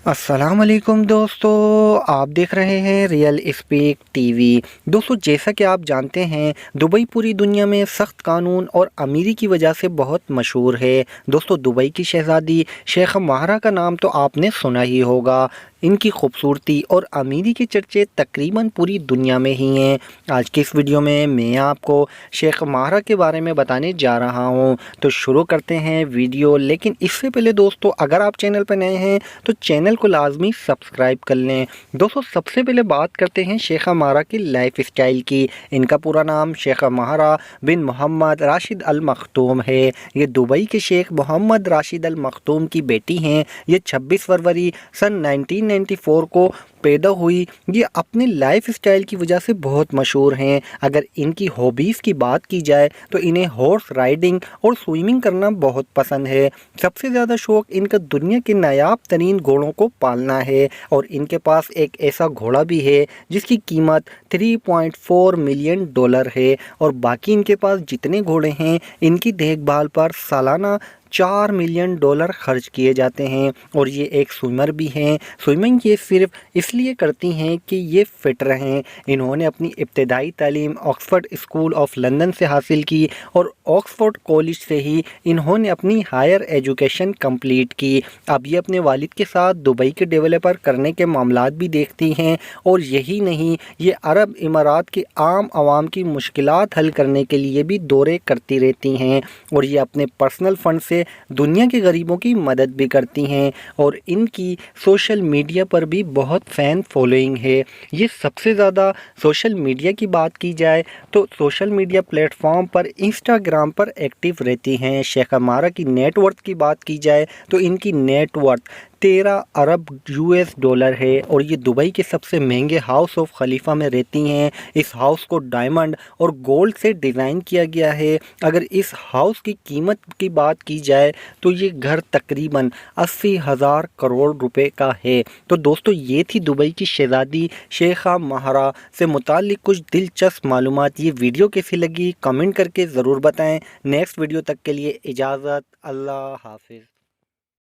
अस्सलाम वालेकुम दोस्तों, आप देख रहे हैं रियल स्पीक टीवी। दोस्तों, जैसा कि आप जानते हैं, दुबई पूरी दुनिया में सख्त कानून और अमीरी की वजह से बहुत मशहूर है। दोस्तों, दुबई की शहज़ादी शेख महारा का नाम तो आपने सुना ही होगा। इनकी खूबसूरती और अमीरी के चर्चे तकरीबन पूरी दुनिया में ही हैं। आज की इस वीडियो में मैं आपको शेख महारा के बारे में बताने जा रहा हूं। तो शुरू करते हैं वीडियो। लेकिन इससे पहले दोस्तों, अगर आप चैनल पर नए हैं तो चैनल को लाजमी सब्सक्राइब कर लें। दोस्तों, सबसे पहले बात करते हैं शेख महारा की लाइफ स्टाइल की। इनका पूरा नाम शेख महारा बिन मोहम्मद राशिद अल मखतूम है। ये दुबई के शेख मोहम्मद राशिद अल मखतूम की बेटी हैं। ये 26 फरवरी सन 1994 को पैदा हुई। ये अपने लाइफ स्टाइल की वजह से बहुत मशहूर हैं। अगर इनकी हॉबीज़ की बात की जाए तो इन्हें हॉर्स राइडिंग और स्विमिंग करना बहुत पसंद है। सबसे ज़्यादा शौक़ इनका दुनिया के नायाब तरीन घोड़ों को पालना है और इनके पास एक ऐसा घोड़ा भी है जिसकी कीमत $3.4 मिलियन है। और बाकी इनके पास जितने घोड़े हैं, इनकी देखभाल पर सालाना $4 मिलियन खर्च किए जाते हैं। और ये एक स्विमर भी हैं। स्विमिंग ये सिर्फ इसलिए करती हैं कि ये फ़िट रहें। इन्होंने अपनी इब्तदाई तालीम ऑक्सफोर्ड स्कूल ऑफ लंदन से हासिल की और ऑक्सफोर्ड कॉलेज से ही इन्होंने अपनी हायर एजुकेशन कंप्लीट की। अब ये अपने वालिद के साथ दुबई के डेवलपर करने के मामलात भी देखती हैं। और यही नहीं, ये अरब इमारात के आम आवाम की मुश्किलात हल करने के लिए भी दौरे करती रहती हैं। और ये अपने पर्सनल फ़ंड से दुनिया के गरीबों की मदद भी करती हैं। और इनकी सोशल मीडिया पर भी बहुत फ़ैन फॉलोइंग है। ये सबसे ज़्यादा सोशल मीडिया की बात की जाए तो सोशल मीडिया प्लेटफॉर्म पर इंस्टाग्राम पर एक्टिव रहती हैं। शेख महारा की नेटवर्थ की बात की जाए तो इनकी नेटवर्थ 13 अरब US$ है। और ये दुबई के सबसे महंगे हाउस ऑफ खलीफा में रहती हैं। इस हाउस को डायमंड और गोल्ड से डिज़ाइन किया गया है। अगर इस हाउस की कीमत की बात की जाए तो ये घर तकरीबन 80,000 करोड़ रुपए का है। तो दोस्तों, ये थी दुबई की शहज़ादी शेखा महारा से मुताल्लिक कुछ दिलचस्प मालूमात। ये वीडियो कैसी लगी कमेंट करके ज़रूर बताएं। नेक्स्ट वीडियो तक के लिए इजाज़त। अल्लाह हाफिज़।